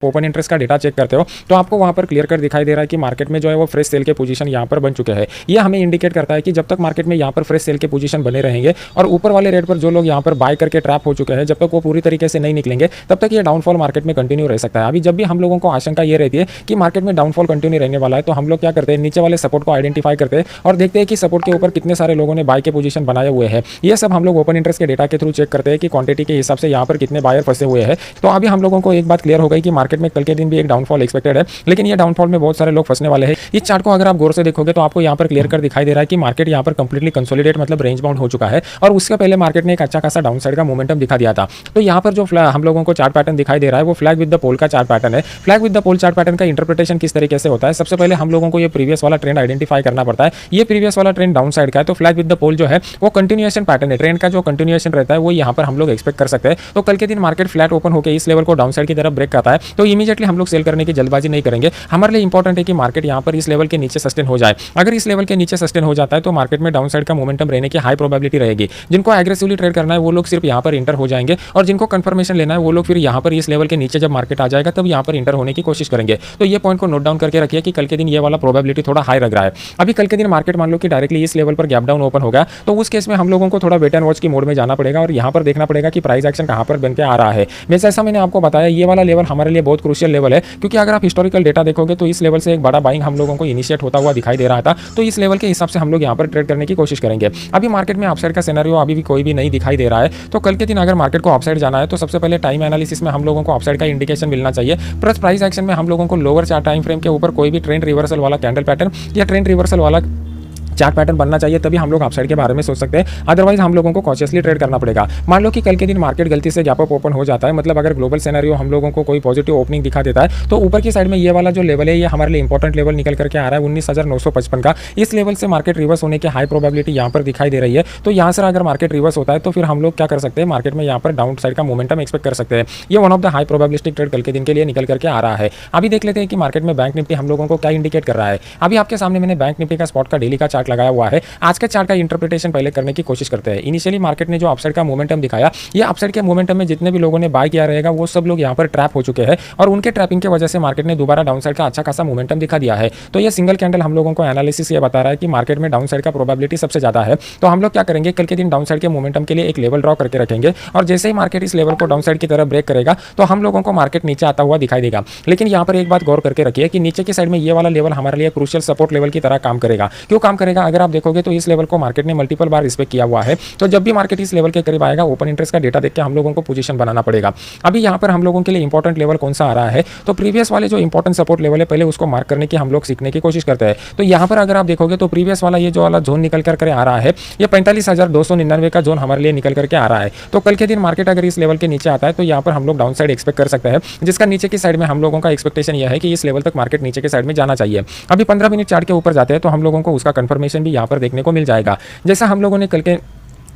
Open interest का data check करते हो तो आपको वहां पर क्लियर कट दिखाई दे रहा है कि मार्केट में जो है वो फ्रेश सेल के पोजीशन यहां पर बन चुके हैं। ये हमें इंडिकेट करता है कि जब तक मार्केट में यहां पर फ्रेश सेल के पोजीशन बने रहेंगे और ऊपर वाले रेट पर जो लोग यहां पर बाय करके ट्रैप हो चुके हैं, जब तक वो पूरी तरीके से नहीं निकलेंगे तब तक ये डाउनफॉल मार्केट में कंटिन्यू रह सकता है। अभी जब भी हम लोगों को आशंका ये रहती है कि मार्केट में डाउनफॉल कंटिन्यू रहने वाला है तो हम लोग क्या करते हैं, नीचे वाले सपोर्ट को आइडेंटिफाई करते हैं और देखते हैं कि सपोर्ट के ऊपर कितने सारे लोगों ने बाय के पोजीशन बनाए हुए हैं। ये सब हम लोग ओपन इंटरेस्ट के डेटा के थ्रू चेक करते हैं कि क्वांटिटी के हिसाब से यहाँ पर कितने बायर फंसे हुए हैं। तो अभी हम लोगों को एक बात क्लियर हो गई कि मार्केट में कल के दिन भी एक डाउनफॉल एक्सपेक्टेड है, लेकिन ये डाउनफॉल में बहुत सारे लोग फंसने वाले हैं। इस चार्ट को अगर आप गौर से देखोगे तो आपको यहाँ पर क्लियर कर दिखाई दे रहा है कि मार्केट यहाँ पर कंप्लीटली कंसोलिडेट मतलब रेंज बाउंड हो चुका है और उसके पहले मार्केट ने एक अच्छा खासा डाउन साइड का मोमेंटम दिखा दिया था। तो यहाँ पर जो हम लोगों को चार्ट पैटर्न दिखाई दे रहा है वो फ्लैग विद द पोल का चार्ट पैटर्न है। Flag with the pole chart pattern का इंटरप्रिटेशन किस तरीके से होता है, सबसे पहले हम लोगों को ये प्रीवियस वाला ट्रेंड आइडेंटिफाई करना पड़ता है। ये प्रीवियस वाला ट्रेंड डाउन साइड का है तो फ्लैग विद द पोल जो है वो कंटिन्यूएशन पैटर्न है, ट्रेंड का जो कंटिन्यूएशन रहता है वो यहाँ पर हम लोग एक्सपेक्ट कर सकते हैं। तो कल के दिन मार्केट फ्लैट ओपन होकर इस लेवल को डाउन साइड की तरफ ब्रेक करता है तो इमीडिएटली हम लोग सेल करने की जल्दबाजी नहीं करेंगे। हमारे लिए इंपॉर्टेंट है कि मार्केट यहाँ पर इस लेवल के नीचे सस्टेन हो जाए। अगर इस लेवल के नीचे सस्टेन हो जाता है तो मार्केट में डाउन साइड का मोमेंटम रहने की हाई प्रोबेबिलिटी रहेगी। जिनको एग्रेसिवली ट्रेड करना है वो लोग सिर्फ यहाँ पर इंटर हो जाएंगे और जिनको कंफर्मेशन लेना है वो लोग फिर यहाँ पर इस लेवल के नीचे जब मार्केट आ जाएगा तब यहाँ पर इंटर होने की कोशिश करेंगे। तो ये पॉइंट को नोट डाउन करके रखिए कि कल के दिन ये वाला प्रोबेबिलिटी थोड़ा हाई लग रहा है। अभी कल के दिन मार्केट मान लो कि डायरेक्टली इस लेवल पर गैप डाउन ओपन होगा तो उस केस में हम लोगों को थोड़ा वेट एंड वॉच की मोड में जाना पड़ेगा और यहाँ पर देखना पड़ेगा कि प्राइस एक्शन कहाँ पर बन के आ रहा है। जैसा मैंने आपको बताया ये वाला लेवल हमारे लिए बहुत क्रूशियल लेवल है, क्योंकि अगर आप हिस्टोरिकल डेटा देखोगे तो इस लेवल से एक बड़ा बाइंग हम लोगों को इनिशिएट होता हुआ दिखाई दे रहा था। तो इस लेवल के हिसाब से हम लोग यहाँ पर ट्रेड करने की कोशिश करेंगे। अभी मार्केट में अपसाइड का सिनेरियो अभी भी कोई भी नहीं दिखाई दे रहा है। तो कल के दिन अगर मार्केट को अपसाइड जाना है तो सबसे पहले टाइम एनालिसिस में हम लोगों को अपसाइड का इंडिकेशन मिलना चाहिए। प्लस प्राइस एक्शन में हम लोगों को लोअर चार्ट टाइम फ्रेम के ऊपर कोई भी ट्रेंड रिवर्सल वाला कैंडल पैटर्न या ट्रेंड रिवर्सल वाला चार्ट पैटर्न बनना चाहिए, तभी हम लोग अपसाइड के बारे में सोच सकते हैं। अदरवाइज हम लोगों को कॉशियसली ट्रेड करना पड़ेगा। मान लो कि कल के दिन मार्केट गलती से गैप अप ओपन हो जाता है, मतलब अगर ग्लोबल सिनेरियो हम लोगों को कोई पॉजिटिव ओपनिंग दिखा देता है तो ऊपर की साइड में ये वाला जो लेवल है ये हमारे लिए इंपॉर्टेंट लेवल निकल करके आ रहा है 19,955 का। इस लेवल से मार्केट रिवर्स होने की हाई प्रोबेबिलिटी यहाँ पर दिखाई दे रही है। तो यहाँ से अगर मार्केट रिवर्स होता है तो फिर हम लोग क्या कर सकते हैं, मार्केट में यहाँ पर डाउन साइड का मोमेंटम एक्सपेक्ट कर सकते हैं। ये one of the high probabilistic trade कल के दिन के लिए निकल करके आ रहा है। अभी देख लेते हैं कि मार्केट में बैंक निफ्टी हम लोगों को क्या इंडिकेट कर रहा है। अभी आपके सामने मैंने बैंक निफ्टी का स्पॉट का डेली का चार्ट लगाया हुआ है। आज के चार्ट का इंटरप्रिटेशन पहले करने की कोशिश करते हैं। इनिशियली मार्केट ने जो अपसाइड का मोमेंटम दिखाया, ये अपसाइड के मोमेंटम में जितने भी लोगों ने बाय किया रहेगा वो सब लोग यहाँ पर ट्रैप हो चुके हैं और उनके ट्रैपिंग की वजह से मार्केट ने दोबारा डाउन साइड का अच्छा खासा मोमेंटम दिखा दिया है। तो ये सिंगल कैंडल हम लोगों को एनालिसिस ये बता रहा है कि मार्केट में डाउन साइड का प्रोबेबिलिटी सबसे ज्यादा है। तो हम लोग क्या करेंगे, कल के दिन डाउन साइड के मोमेंटम के लिए एक लेवल ड्रॉ करके रखेंगे और जैसे ही मार्केट इस लेवल को डाउन साइड की तरफ ब्रेक करेगा तो हम लोगों को मार्केट नीचे आता हुआ दिखाई देगा। लेकिन यहाँ पर एक बात गौर करके रखिए कि नीचे की साइड में ये वाला लेवल हमारे लिए क्रूशियल सपोर्ट लेवल की तरह काम करेगा। क्यों काम करेगा, अगर आप देखोगे तो इस लेवल को मार्केट ने मल्टीपल बार रिस्पेक्ट किया हुआ है। तो जब भी मार्केट इस लेवल के करीब आएगा ओपन इंटरेस्ट का डेटा देख के हम लोगों को पोजीशन बनाना पड़ेगा। अभी यहाँ पर हम लोगों के लिए इंपॉर्टेंट लेवल कौन सा आ रहा है, तो प्रीवियस वाले जो इंपॉर्टेंट सपोर्ट लेवल है पहले उसको मार्क करने की हम लोग सीखने की कोशिश करते हैं। तो यहाँ पर अगर आप देखोगे तो प्रीवियस वाला ये जो वाला जोन निकल करके आ रहा है ये 45,299 का जोन हमारे लिए निकल करके आ रहा है। तो कल के दिन मार्केट अगर इस लेवल के नीचे आता है तो यहाँ पर हम लोग डाउन साइड एक्सपेक्ट कर सकते हैं, जिसका नीचे की साइड में हम लोगों का एक्सपेक्टेशन यह है कि इस लेवल तक मार्केट नीचे के साइड में जाना चाहिए। अभी 15 मिनट चार्ट के ऊपर जाते हैं तो हम लोगों को उसका कंफर्मेशन भी यहाँ पर देखने को मिल जाएगा। जैसा हम लोगों ने कल के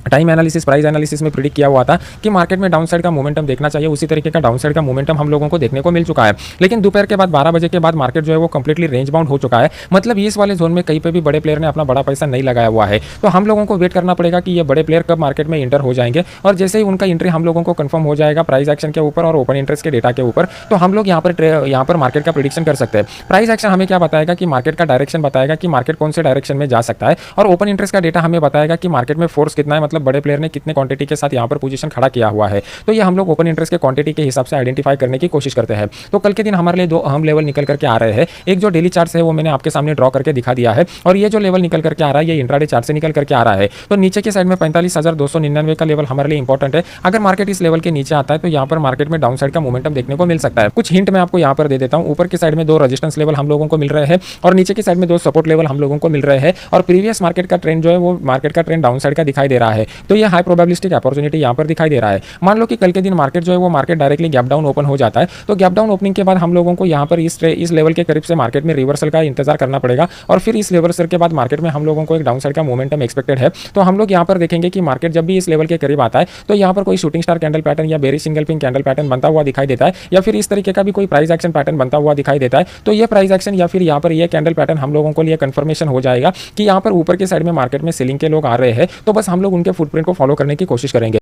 टाइम एनालिसिस प्राइस एनालिसिस में प्रिडिक्ट किया हुआ था कि मार्केट में डाउन साइड का मोमेंटम देखना चाहिए, उसी तरीके का डाउन साइड का मोमेंटम हम लोगों को देखने को मिल चुका है। लेकिन दोपहर के बाद 12 बजे के बाद मार्केट जो है वो कंप्लीटली रेंज बाउंड हो चुका है, मतलब इस वाले जोन में कहीं पे भी बड़े प्लेयर ने अपना बड़ा पैसा नहीं लगाया हुआ है। तो हम लोगों को वेट करना पड़ेगा कि ये बड़े प्लेयर कब मार्केट में इंटर हो जाएंगे और जैसे ही उनका एंट्री हम लोगों को कंफर्म हो जाएगा प्राइस एक्शन के ऊपर और ओपन इंटरेस्ट के डेटा के ऊपर, तो हम लोग यहाँ पर मार्केट का प्रिडिक्शन कर सकते हैं। प्राइस एक्शन हमें क्या बताएगा कि मार्केट का डायरेक्शन बताएगा कि मार्केट कौन से डायरेक्शन में जा सकता है और ओपन इंटरेस्ट का डेटा हमें बताएगा कि मार्केट में फोर्स कितना है, मतलब बड़े प्लेयर ने कितने क्वांटिटी के साथ यहाँ पर पोजीशन खड़ा किया हुआ है। तो ये हम लोग ओपन इंटरेस्ट के क्वांटिटी के हिसाब से आइडेंटिफाई करने की कोशिश करते हैं। तो कल के दिन हमारे लिए दो अहम लेवल निकल करके आ रहे हैं। एक जो डेली चार्ट है वो मैंने आपके सामने ड्रॉ करके दिखा दिया है और ये जो लेवल निकल करके आ रहा है ये इंट्राडे चार्ट से निकल करके आ रहा है। तो नीचे की साइड में 45,299 का लेवल हमारे लिए इंपॉर्टेंट है। अगर मार्केट इस लेवल के नीचे आता है तो यहाँ पर मार्केट में डाउन साइड का मोमेंटम देखने को मिल सकता है। कुछ हिंट मैं आपको यहाँ पर दे देता हूँ। ऊपर की साइड में 2 रेजिस्टेंस लेवल हम लोगों को मिल रहे हैं और नीचे की साइड में 2 सपोर्ट लेवल हम लोगों को मिल रहे हैं और प्रीवियस मार्केट का ट्रेंड जो है वो मार्केट का ट्रेंड डाउन साइड का दिखाई दे रहा है। तो ये हाई प्रोबेबिलिस्टिक अपॉर्चुनिटी यहाँ पर दिखाई दे रहा है। मान लो कि कल के दिन मार्केट जो है वो market directly gap down open हो जाता है तो गैप डाउन ओपनिंग के बाद हम लोगों को यहाँ पर इस लेवल के करीब से मार्केट में रिवर्सल का इंतजार करना पड़ेगा और फिर इस रिवर्सल के बाद मार्केट में हम लोगों को एक डाउन साइड का मोमेंटम एक्सपेक्टेड है। तो हम लोग यहाँ पर देखेंगे कि मार्केट जब भी इस लेवल के करीब आता है तो यहाँ पर कोई शूटिंग स्टार कैंडल पैटर्न या bearish single pin candle pattern बनता हुआ दिखाई देता है या फिर इस तरीके का भी कोई प्राइस एक्शन पैटर्न बनता हुआ दिखाई देता है। तो ये प्राइस एक्शन या फिर यहाँ पर ये कैंडल पैटर्न हम लोगों को लिए कंफर्मेशन हो जाएगा कि यहाँ पर ऊपर की साइड में मार्केट में सेलिंग के लोग आ रहे हैं। तो बस हम लोग उनके फुटप्रिंट को फॉलो करने की कोशिश करेंगे।